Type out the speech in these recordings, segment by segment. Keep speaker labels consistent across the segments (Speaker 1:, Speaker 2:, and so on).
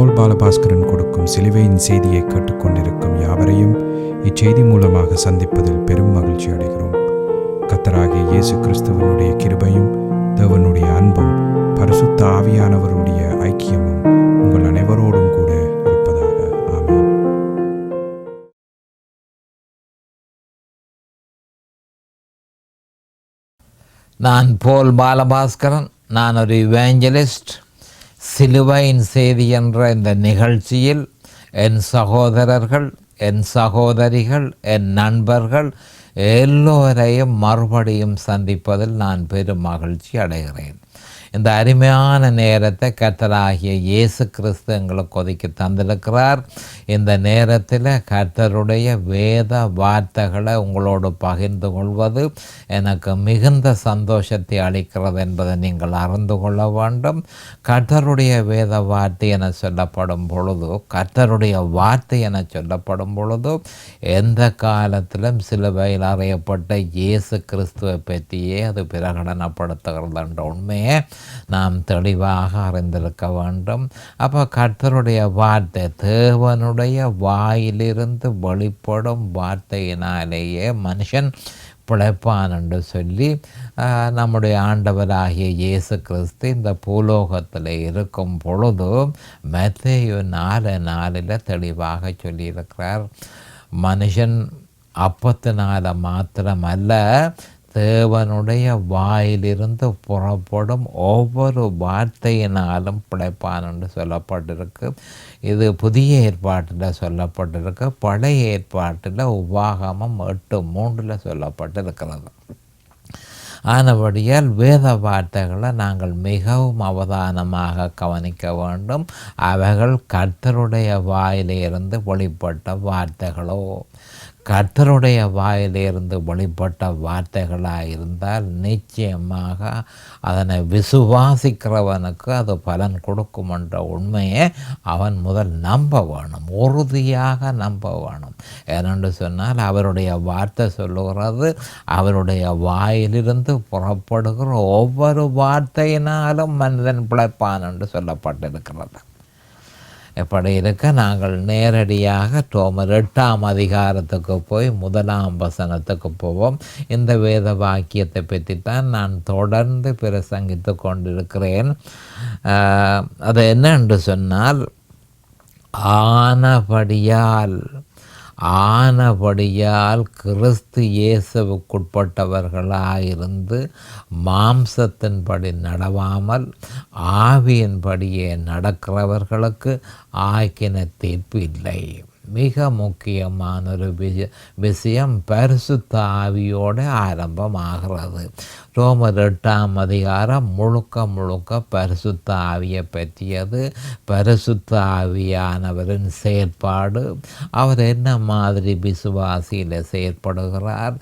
Speaker 1: போல் பாலபாஸ்கரன் கொடுக்கும் சிலுவையின் செய்தியை கேட்டுக்கொண்டிருக்கும் யாவரையும் இச்செய்தி மூலமாக சந்திப்பதில் பெரும் மகிழ்ச்சி அடைகிறோம். கர்த்தராகிய இயேசு கிறிஸ்துவனுடைய கிருபையும் தேவனுடைய அன்பும் பரிசுத்த ஆவியானவருடைய ஐக்கியமும் உங்கள் அனைவரோடும் கூட இருப்பதாக. ஆமென்.
Speaker 2: நான் போல் பாலபாஸ்கரன். நான் ஒரு இவாஞ்சலிஸ்ட். சிலுவையின் செய்தி என்ற இந்த நிகழ்ச்சியில் என் சகோதரர்கள், என் சகோதரிகள், என் நண்பர்கள் எல்லோரையும் மறுபடியும் சந்திப்பதில் நான் பெரும் மகிழ்ச்சி அடைகிறேன். இந்த அருமையான நேரத்தை கர்த்தராகிய இயேசு கிறிஸ்து எங்களுக்கு ஒதுக்கி தந்திருக்கிறார். இந்த நேரத்தில் கர்த்தருடைய வேத வார்த்தைகளை உங்களோடு பகிர்ந்து கொள்வது எனக்கு மிகுந்த சந்தோஷத்தை அளிக்கிறது என்பதை நீங்கள் அறிந்து கொள்ள வேண்டும். கர்த்தருடைய வேத வார்த்தை என சொல்லப்படும் பொழுது, கர்த்தருடைய வார்த்தை என சொல்லப்படும் பொழுது எந்த காலத்திலும் சிலுவையில் அறையப்பட்ட இயேசு கிறிஸ்துவை பற்றியே அது பிரகடனப்படுத்துகிறது என்ற உண்மையை நாம் தெளிவாக அறிந்திருக்க வேண்டும். அப்போ கர்த்தருடைய வார்த்தை, தேவனுடைய வாயிலிருந்து வெளிப்படும் வார்த்தையினாலேயே மனுஷன் பிழைப்பான் என்று சொல்லி நம்முடைய ஆண்டவராகிய இயேசு கிறிஸ்து இந்த பூலோகத்தில் இருக்கும் பொழுது மத்தேயு 4:4 தெளிவாக சொல்லியிருக்கிறார். மனுஷன் அப்பத்தினால மாத்திரமல்ல, தேவனுடைய வாயிலிருந்து புறப்படும் ஒவ்வொரு வார்த்தையினாலும் பிழைப்பான் என்று சொல்லப்பட்டிருக்கு. இது புதிய ஏற்பாட்டில் சொல்லப்பட்டிருக்கு. பழைய ஏற்பாட்டில் உபாகமம் 8:3 சொல்லப்பட்டிருக்கிறது. ஆனபடியால் வேத வார்த்தைகளை நாங்கள் மிகவும் அவதானமாக கவனிக்க வேண்டும். அவைகள் கர்த்தருடைய வாயிலிருந்து வெளிப்பட்ட வார்த்தைகளோ, கர்த்தருடைய வாயிலிருந்து வெளிப்பட்ட வார்த்தைகளாக இருந்தால் நிச்சயமாக அதனை விசுவாசிக்கிறவனுக்கு அது பலன் கொடுக்கும் என்ற உண்மையை அவன் முதல் நம்ப வேணும், உறுதியாக நம்ப வேணும். ஏனென்று சொன்னால் அவருடைய வார்த்தை சொல்லுகிறது, அவருடைய வாயிலிருந்து புறப்படுகிற ஒவ்வொரு வார்த்தையினாலும் மனிதன் பிழைப்பான் என்று சொல்லப்பட்டிருக்கிறது. இப்படி இருக்க நாங்கள் நேரடியாக ரோமர் 8ஆம் அதிகாரத்துக்கு போய் 1ஆம் வசனத்துக்கு போவோம். இந்த வேத வாக்கியத்தை பற்றித்தான் நான் தொடர்ந்து பிரசங்கித்து கொண்டிருக்கிறேன். அது என்னென்று சொன்னால், ஆனபடியால் கிறிஸ்து இயேசுவுக்குட்பட்டவர்களாயிருந்து மாம்சத்தின்படி நடவாமல் ஆவியின்படியே நடக்கிறவர்களுக்கு ஆக்கின தீர்ப்பு இல்லை. மிக முக்கியமான ஒரு விஷயம் பரிசுத்த ஆவியோடு ஆரம்பமாகிறது. ரோமர் 8ஆம் அதிகாரம் முழுக்க பரிசுத்த ஆவியை பற்றியது. பரிசுத்த ஆவியானவரின் செயற்பாடு, அவர் என்ன மாதிரி விசுவாசியில் செயற்படுகிறார்,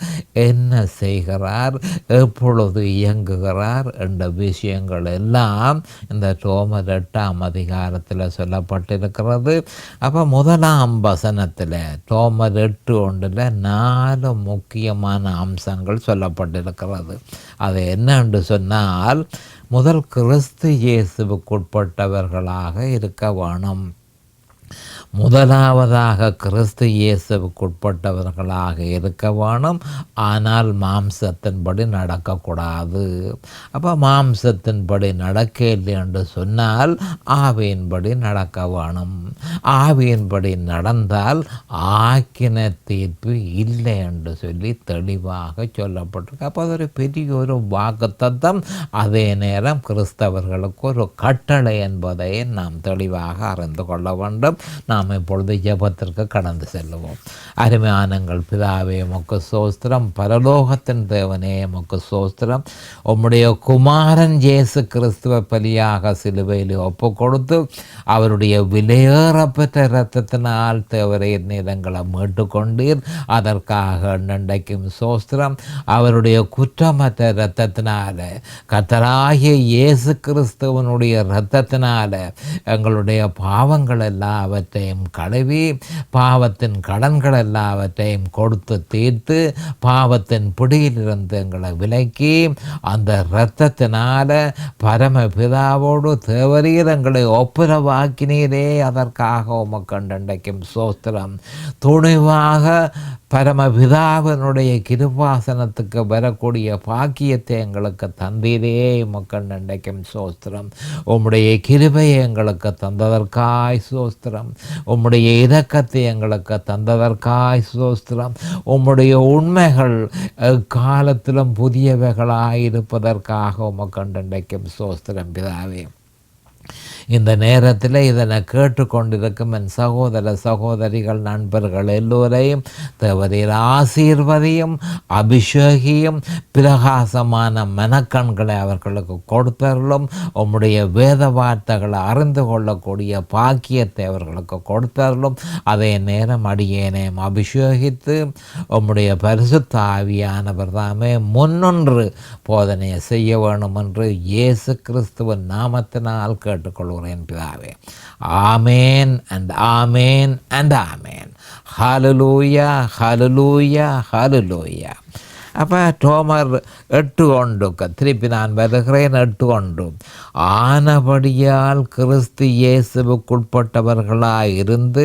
Speaker 2: என்ன செய்கிறார், எப்பொழுது இயங்குகிறார் என்ற விஷயங்கள் எல்லாம் இந்த ரோமர் 8ஆம் அதிகாரத்தில் சொல்லப்பட்டிருக்கிறது. அப்போ 1ஆம் வசனத்தில் ரோமர் 8:1 4 முக்கியமான அம்சங்கள் சொல்லப்பட்டிருக்கிறது. அது என்னென்று சொன்னால், முதல் கிறிஸ்து இயேசுவுக்குட்பட்டவர்களாக இருக்க வேணும். முதலாவதாக கிறிஸ்து இயேசுவுக்குட்பட்டவர்களாக இருக்க வேணும். ஆனால் மாம்சத்தின்படி நடக்கக்கூடாது. அப்போ மாம்சத்தின்படி நடக்க இல்லை என்று சொன்னால் ஆவியின்படி நடக்க வேணும். ஆவியின்படி நடந்தால் ஆக்கின தீர்ப்பு இல்லை என்று சொல்லி தெளிவாக சொல்லப்பட்டிருக்கு. அப்போ அது ஒரு பெரிய ஒரு வாக்குத்தத்தம், அதே நேரம் கிறிஸ்தவர்களுக்கு ஒரு கட்டளை என்பதை நாம் தெளிவாக அறிந்து கொள்ள வேண்டும். நாம் இப்பொழுது ஜெபத்திற்கு கடந்து செல்லுவோம். அருமையானங்கள் பிதாவே, உமக்கு ஸ்தோத்திரம். பரலோகத்தின் தேவனே, உமக்கு ஸ்தோத்திரம். உம்முடைய குமாரன் இயேசு கிறிஸ்துவ பலியாக சிலுவையில் ஒப்பு கொடுத்து அவருடைய விலையேறப்பெற்ற இரத்தத்தினால் தேவரீர் நீரங்களை மீட்டுக்கொண்டீர். அதற்காக நன்றைக்கும் ஸ்தோத்திரம். அவருடைய குற்றமற்ற இரத்தத்தினால, கர்த்தராகிய இயேசு கிறிஸ்துவனுடைய இரத்தத்தினால எங்களுடைய பாவங்கள் எல்லாவற்றையும் எல்லாவற்றையும் கழுவி பாவத்தின் கடன்கள் எல்லாவற்றையும் கொடுத்து தீர்த்து பாவத்தின் பிடியிலிருந்து எங்களை விலக்கி அந்த இரத்தத்தினால பரமபிதாவோடு தேவரீர் எங்களை ஒப்புரவாக்கினீரே, அதற்காக உமக்கண்டண்டைக்கும் சோஸ்திரம். துணிவாக பரமபிதாவினுடைய கிருபாசனத்துக்கு வரக்கூடிய பாக்கியத்தை எங்களுக்கு தந்தீரே, உமக்கண்டண்டைக்கும் சோஸ்திரம். உம்முடைய கிருபையை எங்களுக்கு தந்ததற்காய் சோஸ்திரம். உம்முடைய இரக்கத்தை எங்களுக்கு தந்ததற்காய் சோஸ்திரம். உம்முடைய உண்மைகள் காலத்திலும் புதியவைகளாயிருப்பதற்காக உமக்கண்டண்டைக்கும் சோஸ்திரம் பிதாவே. இந்த நேரத்தில் இதனை கேட்டுக்கொண்டிருக்கும் என் சகோதர சகோதரிகள் நண்பர்கள் எல்லோரையும் தேவரீர் ஆசீர்வதியும் அபிஷேகியும் பிரகாசமான மனக்கண்களை அவர்களுக்கு கொடுத்தருளும். உம்முடைய வேத வார்த்தைகளை அறிந்து கொள்ளக்கூடிய பாக்கியத்தை அவர்களுக்கு கொடுத்தருளும். அதே நேரம் அடியேனையும் அபிஷேகித்து உம்முடைய பரிசுத்த ஆவியானவர் தாமே முன்னொன்று போதனையை செய்ய வேணும் என்று இயேசு கிறிஸ்துவின் நாமத்தினால் கேட்டுக்கொள்கிறேன் பிதாவே. Amen and amen and amen. Hallelujah, hallelujah, hallelujah. அப்போ ரோமர் 8:1 திருப்பி நான் வருகிறேன். 8:1 ஆனபடியால் கிறிஸ்து இயேசுவுக்குட்பட்டவர்களாய் இருந்து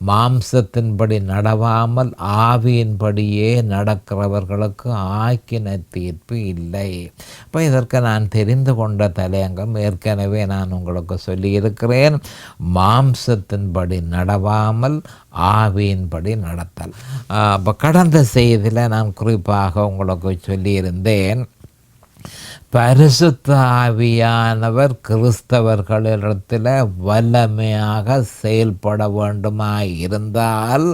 Speaker 2: மாம்சத்தின்படி நடவாமல் ஆவியின்படியே நடக்கிறவர்களுக்கு ஆக்கின தீர்ப்பு இல்லை. இப்போ இதற்கு நான் தெரிந்து கொண்ட தலையங்கம் ஏற்கனவே நான் உங்களுக்கு சொல்லியிருக்கிறேன். மாம்சத்தின்படி நடவாமல் ஆவியின்படி நடத்தல். அப்போ கடந்த செய்தியில் நான் குறிப்பாக உங்களுக்கு சொல்லியிருந்தேன், பரிசுத்த ஆவியானவர் கிறிஸ்தவர்களிடத்தில் வல்லமையாக செயல்பட வேண்டுமாய் இருந்தால்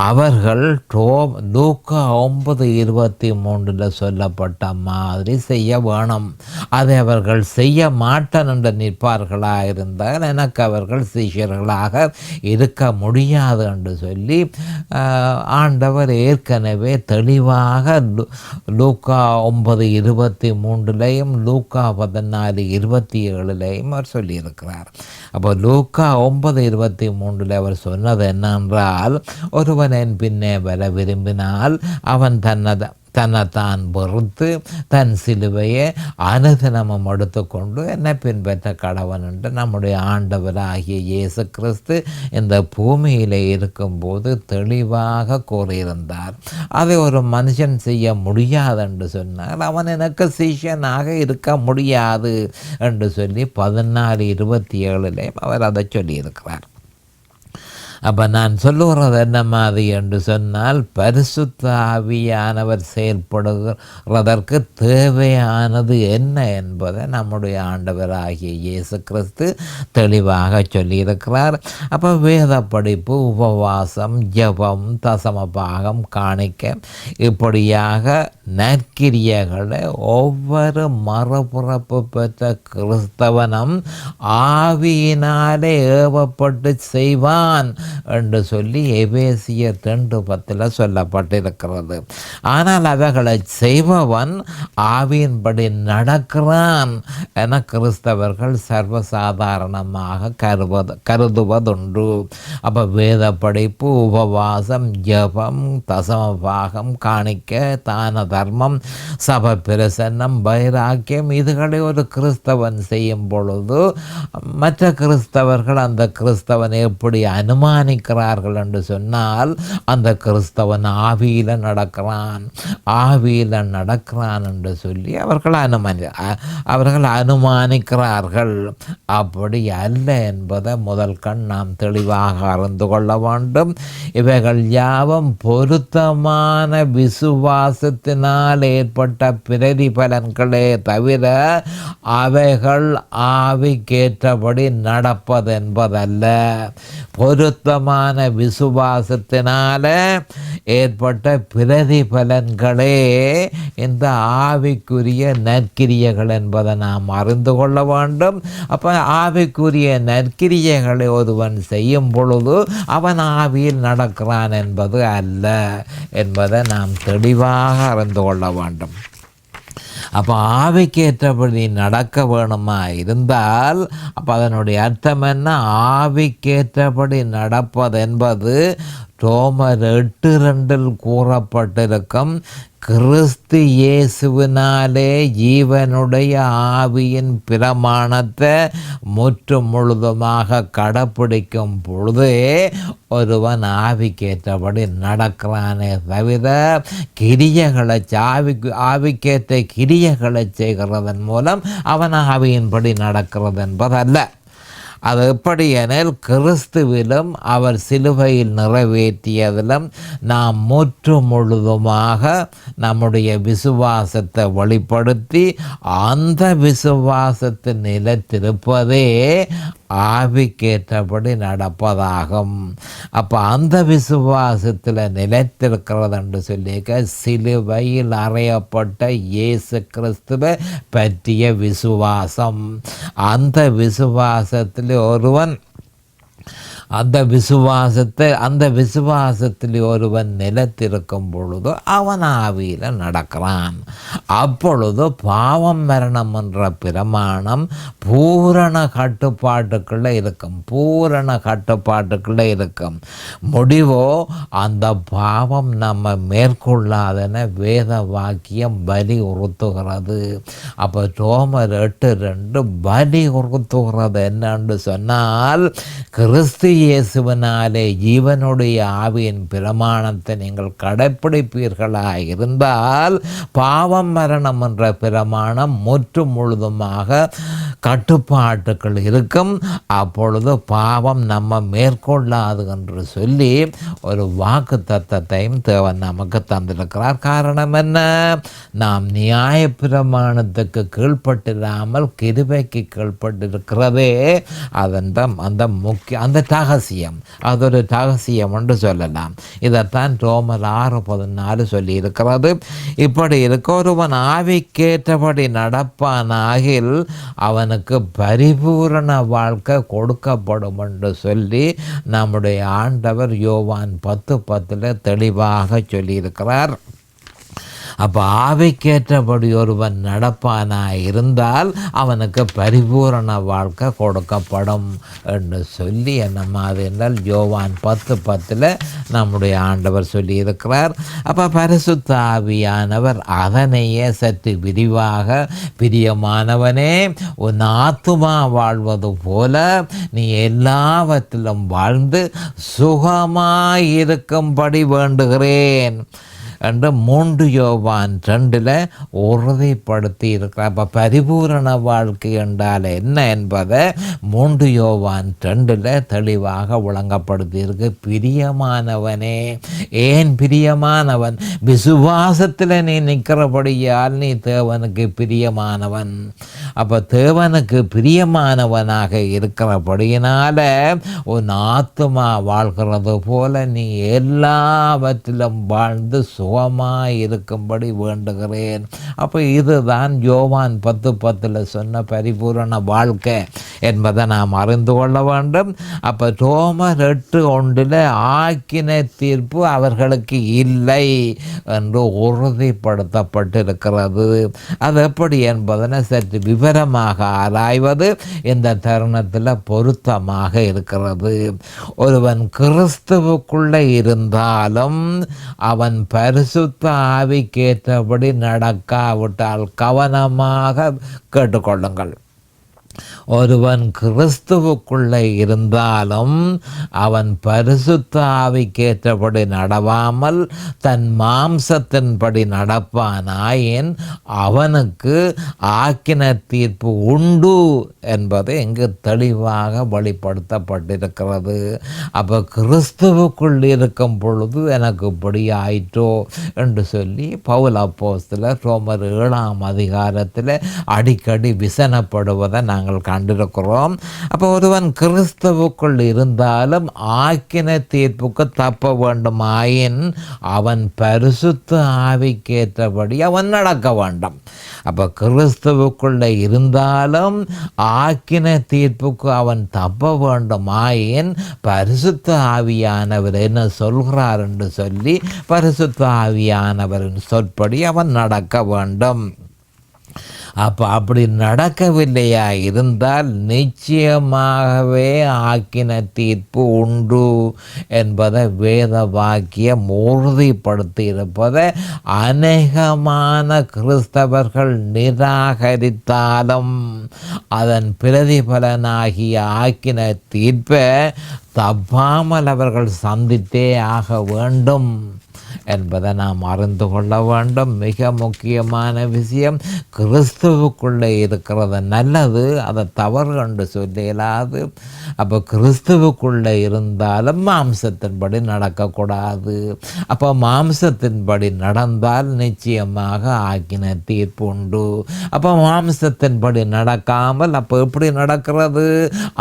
Speaker 2: அவர்கள் லூக்கா 9:23 சொல்லப்பட்ட மாதிரி செய்ய வேணும். அதை அவர்கள் செய்ய மாட்டேன் என்று நிற்பார்களாக இருந்தால் எனக்கு அவர்கள் சிஷ்யர்களாக இருக்க முடியாது என்று சொல்லி ஆண்டவர் ஏற்கனவே தெளிவாக லூக்கா 9:23 லூக்கா 14:27 அவர் சொல்லியிருக்கிறார். அப்போ லூக்கா 9:23 அவர் சொன்னது என்னென்றால், ஒருவன் என் பின்னே வர விரும்பினால் அவன் தன்னைத்தான் பொறுத்து தன் சிலுவையை அனுதினமும் எடுத்துக்கொண்டு என்னை பின்பற்ற கடவன் என்று நம்முடைய ஆண்டவராகிய இயேசு கிறிஸ்து இந்த பூமியில் இருக்கும்போது தெளிவாக கூறியிருந்தார். அதை ஒரு மனுஷன் செய்ய முடியாது என்று சொன்னால் அவன் எனக்கு சிஷ்யனாக இருக்க முடியாது என்று சொல்லி 14:27 அவர் அதை சொல்லியிருக்கிறார். அப்போ நான் சொல்லுகிறது என்ன மாதிரி என்று சொன்னால், பரிசுத்த ஆவியானவர் செயல்படுகிறதற்கு தேவையானது என்ன என்பதை நம்முடைய ஆண்டவராகிய இயேசு கிறிஸ்து தெளிவாக சொல்லியிருக்கிறார். அப்போ வேத படிப்பு, உபவாசம், ஜெபம், தசமபாகம், காணிக்க இப்படியாக நற்கிரியைகளை ஒவ்வொரு மறுபிறப்பு பெற்ற கிறிஸ்தவனும் ஆவியினாலே ஏவப்பட்டு செய்வான் என்று சொல்லி எபேசியர் 2:10 சொல்லப்பட்டிருக்கிறது. ஆனால் அவைகளை செய்பவன் ஆவியின்படி நடக்கிறான் என கிறிஸ்தவர்கள் சர்வசாதாரணமாக கருதுவதுண்டு. அப்போ வேத படிப்பு, உபவாசம், ஜெபம், தசமபாகம், காணிக்க, தான தர்மம், சபை பிரசன்னம், வைராக்கியம் இதுகளை ஒரு கிறிஸ்தவன் செய்யும் பொழுது மற்ற கிறிஸ்தவர்கள் அந்த கிறிஸ்தவனை எப்படி அனுமானிக்கிறார்கள் என்று சொன்னால், அந்த கிறிஸ்தவன் ஆவியில் நடக்கிறான் என்று சொல்லி அவர்கள் அனுமானிக்கிறார்கள். அப்படி அல்ல என்பதை முதல் கண் நாம் தெளிவாக அறிந்து கொள்ள வேண்டும். இவைகள் யாவும் பொருத்தமான விசுவாசத்தினால் ஏற்பட்ட பிரதிபலன்களே தவிர அவைகள் ஆவிக்கேற்றபடி நடப்பது என்பதல்ல. பொருத்தமான விசுவாசத்தினால ஏற்பட்ட பிரதிபலன்களே இந்த ஆவிக்குரிய நற்கிரியைகள் என்பதை நாம் அறிந்து கொள்ள வேண்டும். அப்போ ஆவிக்குரிய நற்கிரியைகளை ஒருவன் செய்யும் பொழுது அவன் ஆவியில் நடக்கிறான் என்பது அல்ல என்பதை நாம் தெளிவாக அறிந்து கொள்ள வேண்டும். அப்போ ஆவிக்கேற்றபடி நடக்க வேணுமா இருந்தால் அப்போ அதனுடைய அர்த்தம் என்ன? ஆவிக்கேற்றபடி நடப்பது என்பது ரோமர் 8:2 கூறப்பட்டிருக்கும் கிறிஸ்து இயேசுவினாலே ஜீவனுடைய ஆவியின் பிரமாணத்தை முற்று முழுதுமாக கடைப்பிடிக்கும் பொழுதே ஒருவன் ஆவிக்கேற்றபடி நடக்கிறானே தவிர கிரியைகளை ஆவிக்கேற்ற கிரியைகளை செய்கிறதன் மூலம் அவன் ஆவியின்படி நடக்கிறது என்பதல்ல. அது எப்படி எனில் கிறிஸ்துவிலும் அவர் சிலுவையில் நிறைவேற்றியதிலும் நாம் முற்று முழுதுமாக நம்முடைய விசுவாசத்தை வெளிப்படுத்தி அந்த விசுவாசத்தை நிலைத்திருப்பதே ஆவிக்கேற்றபடி நடப்பதாகும். அப்போ அந்த விசுவாசத்தில் நிலைத்திருக்கிறது என்று சொல்லிக்க சிலுவையில் அறையப்பட்ட இயேசு கிறிஸ்துவை பற்றிய விசுவாசம். அந்த விசுவாசத்தில் ஒருவன் அந்த விசுவாசத்தில் ஒருவன் நிலைத்திருக்கும் பொழுது அவன் ஆவியில் நடக்கிறான். அப்பொழுது பாவம் மரணம் என்ற பிரமாணம் பூரண கட்டுப்பாட்டுக்குள்ளே இருக்கும். முடிவோ அந்த பாவம் நம்ம மேற்கொள்ளாதன வேத வாக்கியம் பலி உறுத்துகிறது. அப்போ ரோமர் 8:2 பலி உறுத்துகிறது என்னன்னு சொன்னால் கிறிஸ்து இயேசுவினாலே ஜீவனுடைய ஆவியின் பிரமாணத்தை நீங்கள் கடைப்பிடிப்பீர்களாக இருந்தால் பாவம் மரணம் என்ற பிரமாணம் முற்று முழுதுமாக கட்டுப்பாட்டுகள் இருக்கும். அப்பொழுது பாவம் நம்ம மேற்கொள்ளாது என்று சொல்லி ஒரு வாக்கு தத்தத்தையும் தேவன் நமக்கு தந்திருக்கிறார். காரணம் என்ன? நாம் நியாய பிரமாணத்துக்கு கீழ்ப்பட்டிராமல் கிருபைக்கு கீழ்ப்பட்டிருக்கிறதே அந்த ரகசியம். அது ஒரு ரகசியம் என்று சொல்லலாம். இதைத்தான் ரோமர் 6:14 சொல்லி இருக்கிறது. இப்படி இருக்க ஒருவன் ஆவிக்கேற்றபடி நடப்பானாகில் அவனுக்கு பரிபூரண வாழ்க்கை கொடுக்கப்படும் என்று சொல்லி நம்முடைய ஆண்டவர் யோவான் 10:10 தெளிவாக சொல்லியிருக்கிறார். அப்போ ஆவிக்கேற்றபடி ஒருவன் நடப்பானாய் இருந்தால் அவனுக்கு பரிபூரண வாழ்க்கை கொடுக்கப்படும் என்று சொல்லி என்ன மாதிரி என்றால் யோவான் 10:10 நம்முடைய ஆண்டவர் சொல்லியிருக்கிறார். அப்போ பரிசுத்த ஆவியானவர் அதனையே சற்று விரிவாக பிரியமானவனே உன் ஆத்துமா வாழ்வது போல நீ எல்லாவற்றிலும் வாழ்ந்து சுகமாயிருக்கும்படி வேண்டுகிறேன் என்று 3 யோவான் 2 உறுதிப்படுத்தி இருக்கிறார். அப்போ பரிபூரண வாழ்க்கை என்றால் என்ன என்பதை 3 யோவான் 2 தெளிவாக விளங்கப்படுத்தி இருக்கு. பிரியமானவனே, ஏன் பிரியமானவன்? விசுவாசத்தில் நீ நிற்கிறபடியால் நீ தேவனுக்கு பிரியமானவன். அப்போ தேவனுக்கு பிரியமானவனாக இருக்கிறபடியினால உன் ஆத்துமா வாழ்கிறது போல நீ எல்லாவற்றிலும் வாழ்ந்து சுகமாயிருக்கும்படி வேண்டுகிறேன். அப்போ இதுதான் யோவான் 10:10 சொன்ன பரிபூரண வாழ்க்கை என்பதை நாம் அறிந்து கொள்ள வேண்டும். அப்போ ரோமர் 8:1 ஆக்கின தீர்ப்பு அவர்களுக்கு இல்லை என்று உறுதிப்படுத்தப்பட்டிருக்கிறது. அது எப்படி என்பதனை சற்று விவரமாக ஆராய்வது இந்த தருணத்தில் பொருத்தமாக இருக்கிறது. ஒருவன் கிறிஸ்துவுக்குள்ளே இருந்தாலும் அவன் பரிசுத்த ஆவிக்கேற்றபடி நடக்காவிட்டால் கவனமாக கேட்டுக்கொள்ளுங்கள். ஒருவன் கிறிஸ்துவுக்குள்ளே இருந்தாலும் அவன் பரிசுத்த ஆவிக்கேற்றபடி நடவாமல் தன் மாம்சத்தின்படி நடப்பானாயின் அவனுக்கு ஆக்கின தீர்ப்பு உண்டு என்பது இங்கு தெளிவாக வெளிப்படுத்தப்பட்டிருக்கிறது. அப்போ கிறிஸ்துவுக்குள் இருக்கும் பொழுது எனக்கு இப்படி ஆயிற்றோ என்று சொல்லி பவுல் அப்போஸ்தலர் ரோமர் 7 அடிக்கடி விசனப்படுவதை நாங்கள் கண்டிருக்கிறோம். அப்போ ஒருவன் கிறிஸ்துவுக்குள் இருந்தாலும் ஆக்கின தீர்ப்புக்கு தப்ப வேண்டுமாயின் அவன் பரிசுத்த ஆவிக்கேற்றபடி அவன் நடக்க வேண்டும். அப்போ கிறிஸ்துவுக்குள்ளே இருந்தாலும் ஆக்கின தீர்ப்புக்கு அவன் தப்ப வேண்டுமாயின் பரிசுத்த ஆவியானவர் என்ன சொல்கிறார் என்று சொல்லி பரிசுத்த ஆவியானவரின் சொற்படி அவன் நடக்க வேண்டும். அப்போ அப்படி நடக்கவில்லையா இருந்தால் நிச்சயமாகவே ஆக்கின தீர்ப்பு உண்டு என்பதை வேத வாக்கியம் உறுதிப்படுத்தி இருப்பதை அநேகமான கிறிஸ்தவர்கள் நிராகரித்தாலும் அதன் பிரதிபலனாகிய ஆக்கின தீர்ப்பை தப்பாமல் அவர்கள் சந்தித்தே ஆக வேண்டும் என்பதை நாம் அறிந்து கொள்ள வேண்டும். மிக முக்கியமான விஷயம், கிறிஸ்துவுக்குள்ளே இருக்கிறது நல்லது, அதை தவறு என்று சொல்லலாது. அப்போ கிறிஸ்துவுக்குள்ளே இருந்தாலும் மாம்சத்தின்படி நடக்கக்கூடாது. அப்போ மாம்சத்தின்படி நடந்தால் நிச்சயமாக ஆக்கின தீர்ப்பு உண்டு. அப்போ மாம்சத்தின்படி நடக்காமல் அப்போ எப்படி நடக்கிறது?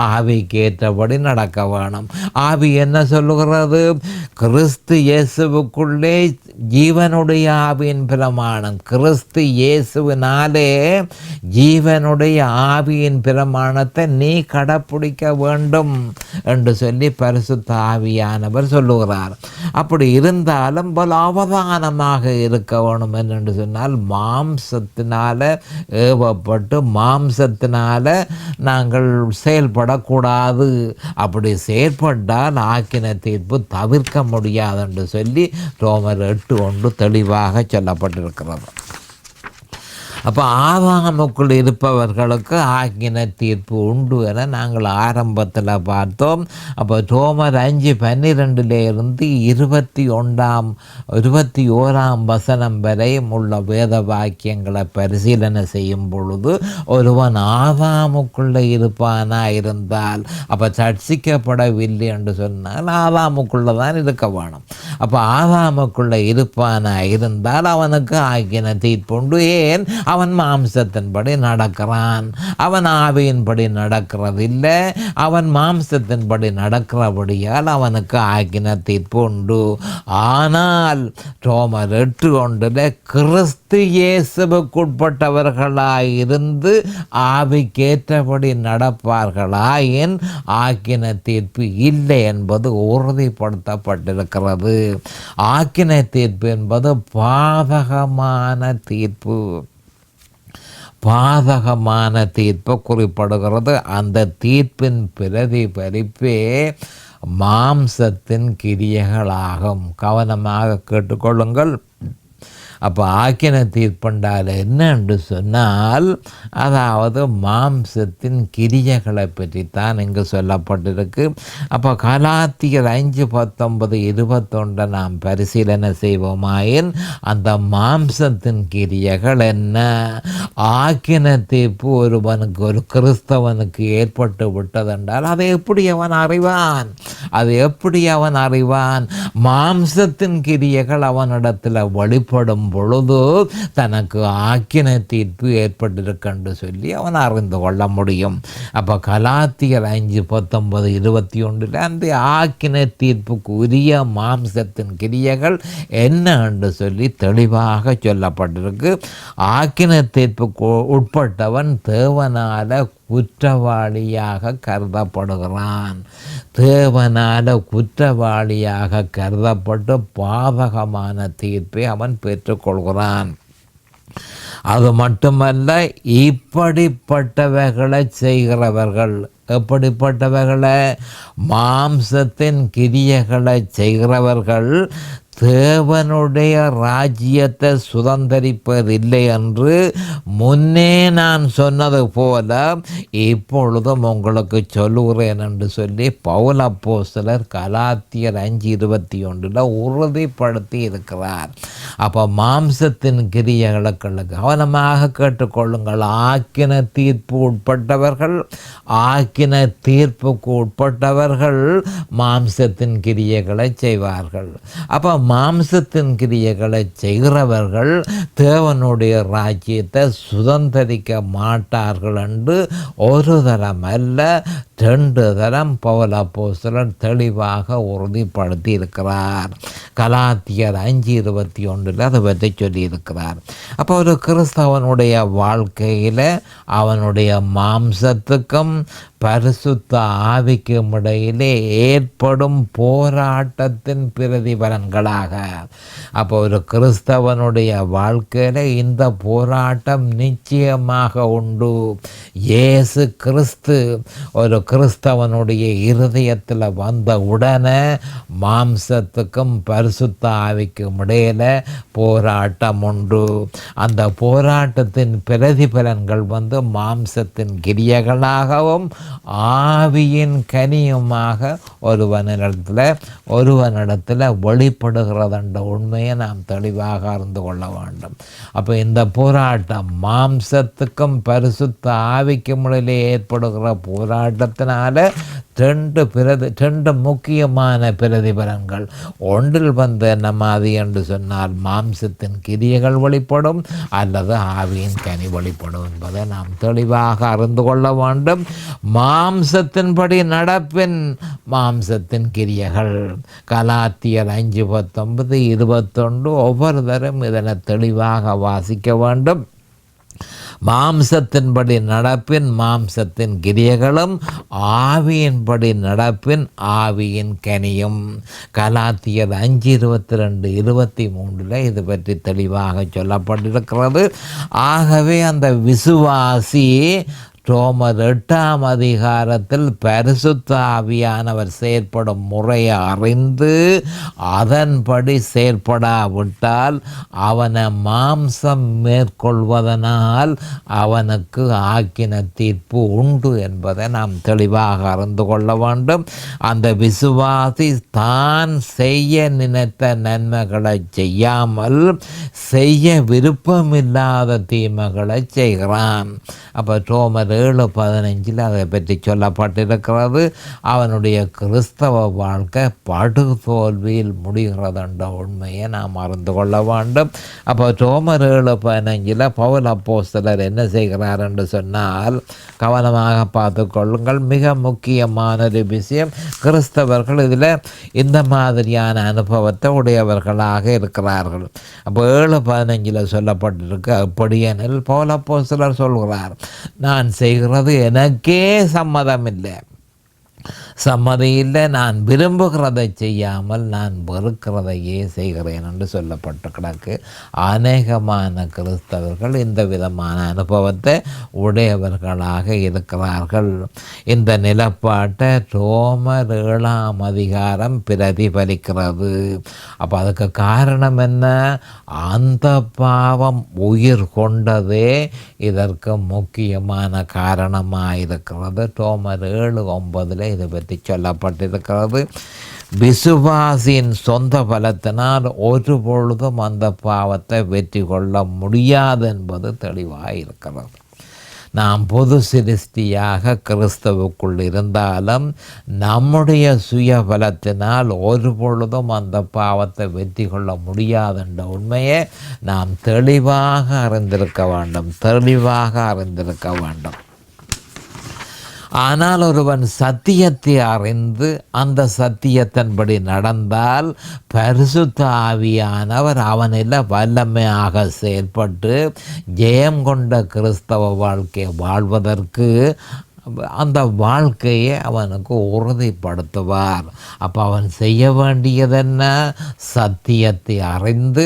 Speaker 2: ஆவிக்கு ஏற்றபடி நடக்க வேணும். ஆவி என்ன சொல்லுகிறது? கிறிஸ்து இயேசுவுக்குள்ளே ஜீவனுடைய ஆவியின் பிரமாணம், கிறிஸ்து இயேசுவினாலே ஜீவனுடைய ஆவியின் பிரமாணத்தை நீ கடைப்பிடிக்க வேண்டும் என்று சொல்லி பரிசுத்த ஆவியானவர் சொல்லுகிறார். அப்படி இருந்தாலும் பல அவதானமாக இருக்க வேணும் என்று சொன்னால் மாம்சத்தினால ஏவப்பட்டு மாம்சத்தினால நாங்கள் செயல்படக்கூடாது. அப்படி செயல்பட்டால் ஆக்கின தீர்ப்பு தவிர்க்க முடியாது என்று சொல்லி ரோமர் 8:1 தெளிவாக சொல்லப்பட்டிருக்கிறது. அப்போ ஆதாமுக்குள் இருப்பவர்களுக்கு ஆக்கின தீர்ப்பு உண்டு என நாங்கள் ஆரம்பத்தில் பார்த்தோம். அப்போ ரோமர் 5:12 21 வசனம் வரை உள்ள வேத வாக்கியங்களை பரிசீலனை செய்யும் பொழுது ஒருவன் ஆதாமுக்குள்ளே இருப்பானா இருந்தால், அப்போ சர்ச்சிக்கப்படவில்லை என்று சொன்னால் ஆதாமுக்குள்ளே தான் இருக்க வேணும். அப்போ ஆதாமுக்குள்ளே இருப்பானா இருந்தால் அவனுக்கு ஆக்கின தீர்ப்பு உண்டு. ஏன்? அவன் மாம்சத்தின்படி நடக்கிறான், அவன் ஆவியின்படி நடக்கிறதில்லை. அவன் மாம்சத்தின்படி நடக்கிறபடியால் அவனுக்கு ஆக்கின தீர்ப்பு உண்டு. ஆனால் ரோமர் 8:1 கிறிஸ்து இயேசுவுக்குட்பட்டவர்களாயிருந்து ஆவிக்கேற்றபடி நடப்பார்களாயின் ஆக்கின தீர்ப்பு இல்லை என்பது உறுதிப்படுத்தப்பட்டிருக்கிறது. ஆக்கின தீர்ப்பு என்பது பாதகமான தீர்ப்பு, பாதகமான தீர்ப்பு குறிப்பிடுகிறது. அந்த தீர்ப்பின் பிரதிபலிப்பே மாம்சத்தின் கிரியைகளாகும். கவனமாக கேட்டுக்கொள்ளுங்கள். அப்போ ஆக்கின தீர்ப்பென்றால் என்ன என்று சொன்னால், அதாவது மாம்சத்தின் கிரியைகளை பற்றித்தான் இங்கு சொல்லப்பட்டிருக்கு. அப்போ கலாத்தியர் 5:19-21 நாம் பரிசீலனை செய்வோமாயின் அந்த மாம்சத்தின் கிரியைகள் என்ன? ஆக்கின தீர்ப்பு ஒருவனுக்கு, ஒரு கிறிஸ்தவனுக்கு ஏற்பட்டு விட்டதென்றால் அதை எப்படி அவன் அறிவான்? அது எப்படி அவன் அறிவான்? மாம்சத்தின் கிரியைகள் அவனிடத்தில் வெளிப்படும் பொழுது தனக்கு ஆக்கின தீர்ப்பு ஏற்பட்டிருக்கென்று சொல்லி அவன் அறிந்து கொள்ள முடியும். அப்போ கலாத்தியர் 5:19-21 அந்த ஆக்கின தீர்ப்புக்கு உரிய மாம்சத்தின் கிரியைகள் என்ன என்று சொல்லி தெளிவாக சொல்லப்பட்டிருக்கு. ஆக்கின தீர்ப்புக்கு உட்பட்டவன் தேவனால குற்றவாளியாக கருதப்படுகிறான். தேவனால குற்றவாளியாக கருதப்பட்டு பாதகமான தீர்ப்பை அவன் பெற்றுக்கொள்கிறான். அது மட்டுமல்ல, இப்படிப்பட்டவைகளை செய்கிறவர்கள், எப்படிப்பட்டவைகளை? மாம்சத்தின் கிரியைகளை செய்கிறவர்கள் தேவனுடைய ராஜ்யத்தை சுதந்தரிப்பதில்லை என்று முன்னே நான் சொன்னது போல இப்பொழுதும் உங்களுக்கு சொல்லுகிறேன் என்று சொல்லி பவுல் அப்போஸ்தலர் கலாத்தியர் 5:21 உறுதிப்படுத்தி இருக்கிறார். அப்போ மாம்சத்தின் கிரியைகளுக்கு கவனமாக கேட்டுக்கொள்ளுங்கள். ஆக்கின தீர்ப்பு உட்பட்டவர்கள், ஆக்கின தீர்ப்புக்கு உட்பட்டவர்கள் மாம்சத்தின் கிரியைகளை செய்வார்கள். அப்போ மாம்சத்தின் கிரியைகளை செய்கிறவர்கள் தேவனுடைய ராஜ்யத்தை சுதந்தரிக்க மாட்டார்கள் என்று ஒரு தரம் அல்ல 2 தரம் பவுல் அப்போஸ்தலர் தெளிவாக உறுதிப்படுத்தி இருக்கிறார். கலாத்தியர் 5:21 அதை பற்றி சொல்லியிருக்கிறார். அப்போ ஒரு கிறிஸ்தவனுடைய வாழ்க்கையில் அவனுடைய மாம்சத்துக்கும் பரிசுத்த ஆவிக்கும் இடையிலே ஏற்படும் போராட்டத்தின் பிரதிபலன்களாக. அப்போ ஒரு கிறிஸ்தவனுடைய வாழ்க்கையில் இந்த போராட்டம் நிச்சயமாக உண்டு. இயேசு கிறிஸ்து ஒரு கிறிஸ்தவனுடைய இருதயத்தில் வந்த உடனே மாம்சத்துக்கும் பரிசுத்த ஆவிக்கும் இடையில போராட்டம் உண்டு. அந்த போராட்டத்தின் பிரதிபலன்கள் மாம்சத்தின் கிரியைகளாகவும் ஆவியின் கனியுமாக ஒருவனிடத்தில் வெளிப்படுகிறதென்ற உண்மையை நாம் தெளிவாக அறிந்து கொள்ள வேண்டும். அப்போ இந்த போராட்டம் மாம்சத்துக்கும் பரிசுத்த ஆவிக்கும் இடையிலே ஏற்படுகிற போராட்டத்தினால ரெண்டு முக்கியமான பிரதிபலன்கள். ஒன்றில் என்ன மாதிரி என்று சொன்னால் மாம்சத்தின் கிரியைகள் வெளிப்படும் அல்லது ஆவியின் கனி வெளிப்படும் என்பதை நாம் தெளிவாக அறிந்து கொள்ள வேண்டும். மாம்சத்தின்படி நடப்பின் மாம்சத்தின் கிரியைகள். கலாத்தியர் 5:19-21 ஒவ்வொரு தரம் இதனை தெளிவாக வாசிக்க வேண்டும். மாம்சத்தின்படி நடப்பின் மாம்சத்தின் கிரியைகளும், ஆவியின்படி நடப்பின் ஆவியின் கனியும். கலாத்தியர் 5:22-23 இது பற்றி தெளிவாக சொல்லப்பட்டிருக்கிறது. ஆகவே அந்த விசுவாசி ரோமர் 8 பரிசுத்த ஆவியானவர் செயற்படும் முறையை அறிந்து அதன்படி செயற்படாவிட்டால் அவனை மாம்சம் மேற்கொள்வதனால் அவனுக்கு ஆக்கின தீர்ப்பு உண்டு என்பதை நாம் தெளிவாக அறிந்து கொள்ள வேண்டும். அந்த விசுவாசி தான் செய்ய நினைத்த நன்மைகளை செய்யாமல் செய்ய விருப்பமில்லாத தீமைகளை செய்கிறான். அப்போ ரோமர் 7:15 அதை பற்றி சொல்லப்பட்டிருக்கிறது. அவனுடைய கிறிஸ்தவ வாழ்க்கை படுதோல்வியில் முடிகிறது என்ற உண்மையை நாம் அறிந்து கொள்ள வேண்டும். அப்போ ரோமர் 7:15 பவுல் அப்போஸ்தலர் என்ன செய்கிறார் என்று சொன்னால், கவனமாக பார்த்து கொள்ளுங்கள். மிக முக்கியமான ஒரு விஷயம், கிறிஸ்தவர்கள் இதில் இந்த மாதிரியான அனுபவத்தை உடையவர்களாக இருக்கிறார்கள். அப்போ 7:15 சொல்லப்பட்டிருக்கு. அப்படியெனில் பவுல் அப்போஸ்தலர் சொல்கிறார், நான் செய்கிறது எனக்கே சம்மதமில்லை, நான் விரும்புகிறதை செய்யாமல் நான் வெறுக்கிறதையே செய்கிறேன் என்று சொல்லப்பட்டு கிடக்கு. அநேகமான கிறிஸ்தவர்கள் இந்த விதமான அனுபவத்தை உடையவர்களாக இருக்கிறார்கள். இந்த நிலப்பாட்டை ரோமர் 7 பிரதிபலிக்கிறது. அப்போ அதுக்கு காரணம் என்ன? அந்த பாவம் உயிர் கொண்டதே இதற்கு முக்கியமான காரணமாக இருக்கிறது. ரோமர் 7:9 இது பற்றி சொல்லப்பட்டிருக்கிறது. விசுவாசியின் சொந்த பலத்தினால் ஒரு பொழுதும் அந்த பாவத்தை வெற்றி கொள்ள முடியாது என்பது தெளிவாக இருக்கிறது. நாம் பொது சிருஷ்டியாக கிறிஸ்துவுக்குள் இருந்தாலும் நம்முடைய சுய பலத்தினால் ஒரு பொழுதும் அந்த பாவத்தை வெற்றி கொள்ள முடியாது என்ற உண்மையை நாம் தெளிவாக அறிந்திருக்க வேண்டும். ஆனால் ஒருவன் சத்தியத்தை அறிந்து அந்த சத்தியத்தின்படி நடந்தால் பரிசுத்த ஆவியானவர் அவனில் வல்லமையாக செயல்பட்டு ஜெயம் கொண்ட கிறிஸ்தவ வாழ்க்கையை வாழ்வதற்கு அந்த வாழ்க்கையை அவனுக்கு உறுதிப்படுத்துவார். அப்போ அவன் செய்ய வேண்டியதென்ன? சத்தியத்தை அறிந்து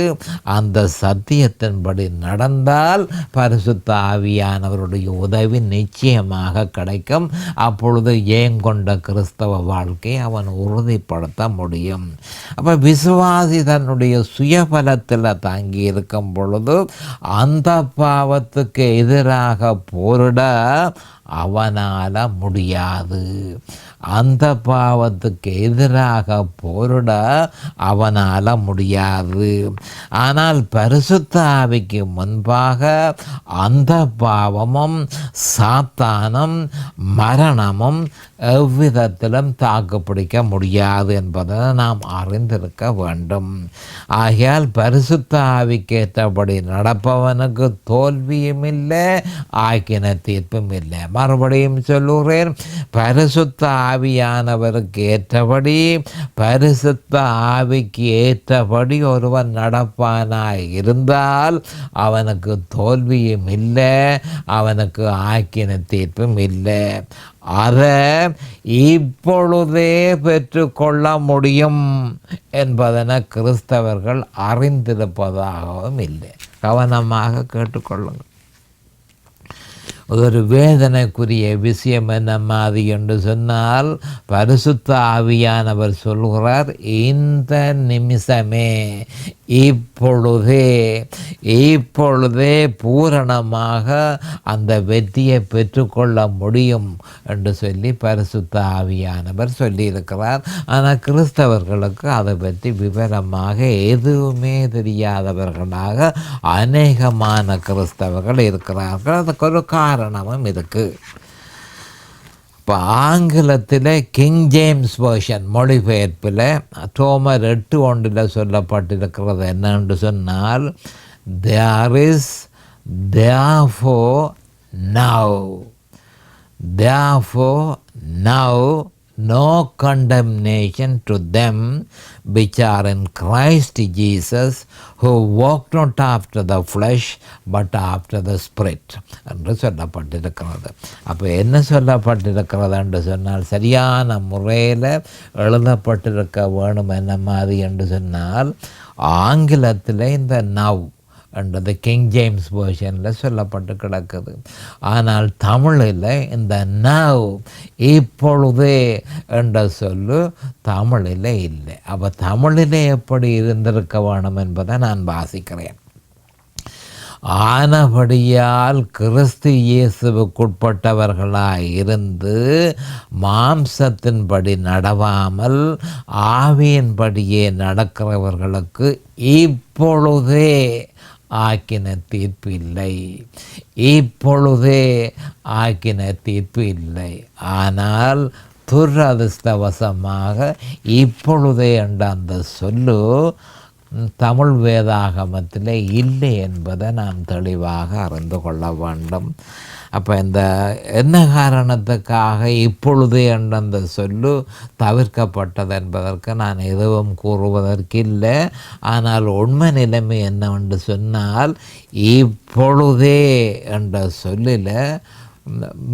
Speaker 2: அந்த சத்தியத்தின்படி நடந்தால் பரிசுத்த ஆவியானவருடைய உதவி நிச்சயமாக கிடைக்கும். அப்பொழுது ஏங்கொண்ட கிறிஸ்தவ வாழ்க்கையை அவன் உறுதிப்படுத்த முடியும். அப்போ விசுவாசி தன்னுடைய சுயபலத்தில் தாங்கி இருக்கும் பொழுது அந்த பாவத்துக்கு எதிராக போரிட அவனால் முடியாது. அந்த பாவத்துக்கு எதிராக போரிட அவனால் முடியாது. ஆனால் பரிசுத்த ஆவிக்கு முன்பாக அந்த பாவமும் சாத்தானும் மரணமும் எவ்விதத்திலும் தாக்குப்பிடிக்க முடியாது என்பதை நாம் அறிந்திருக்க வேண்டும். ஆகையால் பரிசுத்த ஆவிக்கேற்றபடி நடப்பவனுக்கு தோல்வியும் இல்லை, ஆக்கின தீர்ப்பும் இல்லை. மறுபடியும் சொல்லுகிறேன், பரிசுத்த ஆவியானவருக்கு ஏற்றபடி, பரிசுத்த ஆவிக்கு ஏற்றபடி ஒருவன் நடப்பானாய் இருந்தால் அவனுக்கு தோல்வியும் இல்லை, அவனுக்கு ஆக்கின தீர்ப்பும் இல்லை. அதை இப்பொழுதே பெற்றுக்கொள்ள முடியும் என்பதனை கிறிஸ்தவர்கள் அறிந்திருப்பதாகவும் இல்லை. கவனமாக கேட்டுக்கொள்ளுங்கள். ஒரு வேதனைக்குரிய விஷயம் என்ன மாதிரி என்று சொன்னால், பரிசுத்த ஆவியானவர் சொல்கிறார், இந்த நிமிஷமே, இப்பொழுதே பூரணமாக அந்த வெற்றியை பெற்றுக்கொள்ள முடியும் என்று சொல்லி பரிசுத்த ஆவியானவர் சொல்லியிருக்கிறார். ஆனால் கிறிஸ்தவர்களுக்கு அதை பற்றி விவரமாக எதுவுமே தெரியாதவர்களாக அநேகமான கிறிஸ்தவர்கள் இருக்கிறார்கள். அதுக்கு ஒரு காரணமும் இருக்குது. இப்போ ஆங்கிலத்தில் கிங் ஜேம்ஸ் வெர்ஷன் மொழிபெயர்ப்பில் ரோமர் 8:1 சொல்லப்பட்டிருக்கிறது என்னென்று சொன்னால், there is therefore now no condemnation to them which are in Christ Jesus, who walk not after the flesh but after the spirit என்று சொல்லப்பட்டிருக்கிறது. அப்போ என்ன சொல்லப்பட்டிருக்கிறது என்று சொன்னால், சரியான முறையில் எழுதப்பட்டிருக்க வேணும் என்ன மாதிரி என்று சொன்னால், ஆங்கிலத்தில் இந்த நவ் என்றது கிங் ஜேம்ஸ் வெர்ஷனில் சொல்லப்பட்டு கிடக்குது. ஆனால் தமிழில் இந்த நவ் இப்பொழுதே என்ற சொல்லு தமிழில் இல்லை. அப்போ தமிழிலே எப்படி இருந்திருக்க வேணும் என்பதை நான் வாசிக்கிறேன். ஆனபடியால் கிறிஸ்து இயேசுவுக்குட்பட்டவர்களாய் இருந்து மாம்சத்தின்படி நடவாமல் ஆவியின்படியே நடக்கிறவர்களுக்கு இப்பொழுதே ஆக்கின தீர்ப்பு இல்லை. இப்பொழுதே ஆக்கின தீர்ப்பு இல்லை. ஆனால் துரதிர்ஷ்டவசமாக இப்பொழுதே என்ற அந்த சொல்லு தமிழ் வேதாகமத்தில் இல்லை என்பதை நாம் தெளிவாக அறிந்து கொள்ள வேண்டும். அப்போ இந்த என்ன காரணத்துக்காக இப்பொழுதே என்ற அந்த சொல்லு தவிர்க்கப்பட்டது என்பதற்கு நான் எதுவும் கூறுவதற்கு இல்லை. ஆனால் உண்மை நிலைமை என்னவென்று சொன்னால், இப்பொழுதே என்ற சொல்லில்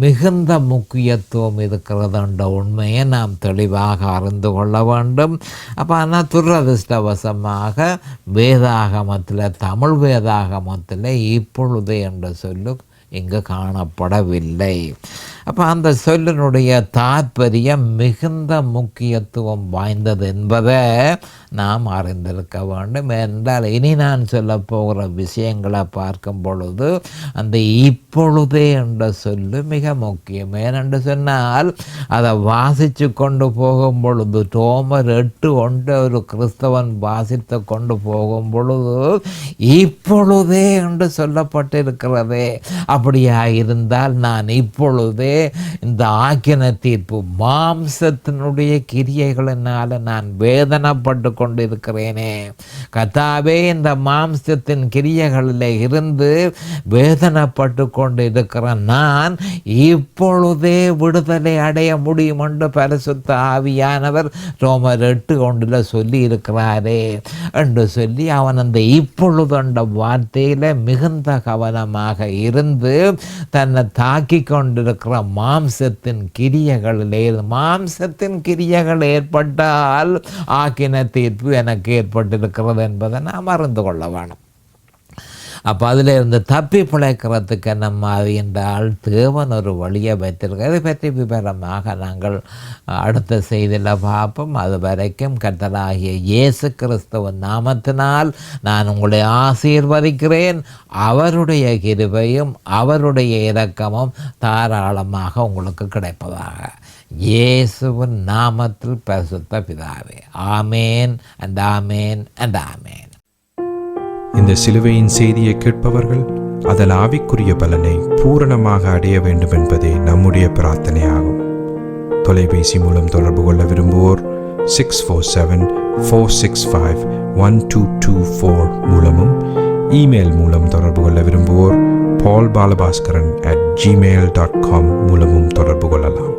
Speaker 2: மிகுந்த முக்கியத்துவம் இருக்கிறது என்ற உண்மையை நாம் தெளிவாக அறிந்து கொள்ள வேண்டும். அப்போ ஆனால் துரதிர்ஷ்டவசமாக வேதாகமத்தில், தமிழ் வேதாகமத்தில் இப்பொழுதே என்ற சொல்லு இங்கு காணப்படவில்லை. அப்போ அந்த சொல்லினுடைய தாற்பயம் மிகுந்த முக்கியத்துவம் வாய்ந்தது என்பதை நாம் அறிந்திருக்க வேண்டும். என்றால் இனி நான் சொல்ல போகிற விஷயங்களை பார்க்கும் பொழுது அந்த இப்பொழுதே என்ற சொல்லு மிக முக்கியம். ஏனென்று சொன்னால், அதை வாசித்து கொண்டு போகும் பொழுது ரோமர் 8:1 ஒரு கிறிஸ்தவன் வாசித்து கொண்டு போகும் பொழுது இப்பொழுதே என்று சொல்லப்பட்டிருக்கிறதே. அப்படியா இருந்தால் நான் இப்பொழுதே இந்த ஆக்கின தீர்ப்பு மாம்சத்தினுடைய கிரியைகளினால் நான் வேதனைப்பட்டு கொண்டிருக்கிறேனே, கர்த்தாவே இந்த மாம்சத்தின் கிரியைகளில் இருந்து வேதனைப்பட்டு கொண்டு இருக்கிற நான் இப்பொழுதே விடுதலை அடைய முடியும் என்று பரிசுத்த ஆவியானவர் ரோமர் 8:1 சொல்லி இருக்கிறாரே என்று சொல்லி அவன் அந்த இப்பொழுது என்ற வார்த்தையில் மிகுந்த கவனமாக இருந்து தன்னை தாக்கி கொண்டிருக்கிற மாம்சத்தின் கிரியைகள் ஏற்பட்டால் ஆக்கின தீர்ப்பு எனக்கு ஏற்பட்டிருக்கிறது என்பதை நாம் அறிந்து கொள்ள வேணும். அப்போ அதில் இருந்து தப்பி பிழைக்கிறதுக்கு என்ன மாதிரி என்றால் தேவன் ஒரு வழியை வைத்திருக்க. அதை பற்றி விவரமாக நாங்கள் அடுத்த செய்தியில் பார்ப்போம். அது வரைக்கும் கர்த்தராகிய இயேசு கிறிஸ்துவின் நாமத்தினால் நான் உங்களை ஆசீர்வதிக்கிறேன். அவருடைய கிருபையும் அவருடைய இரக்கமும் தாராளமாக உங்களுக்கு கிடைப்பதாக. இயேசுவின் நாமத்தில் பரிசுத்த பிதாவே, ஆமேன் அண்ட் ஆமேன் அண்ட் ஆமேன்.
Speaker 1: இந்த சிலுவையின் செய்தியை கேட்பவர்கள் அதன் ஆவிக்குரிய பலனை பூரணமாக அடைய வேண்டும் என்பதே நம்முடைய பிரார்த்தனையாகும். தொலைபேசி மூலம் தொடர்பு கொள்ள விரும்புவோர் 647-465-1224 மூலமும், இமெயில் மூலம் தொடர்பு கொள்ள விரும்புவோர் paulbalabaskaran@gmail.com மூலமும் தொடர்பு கொள்ளலாம்.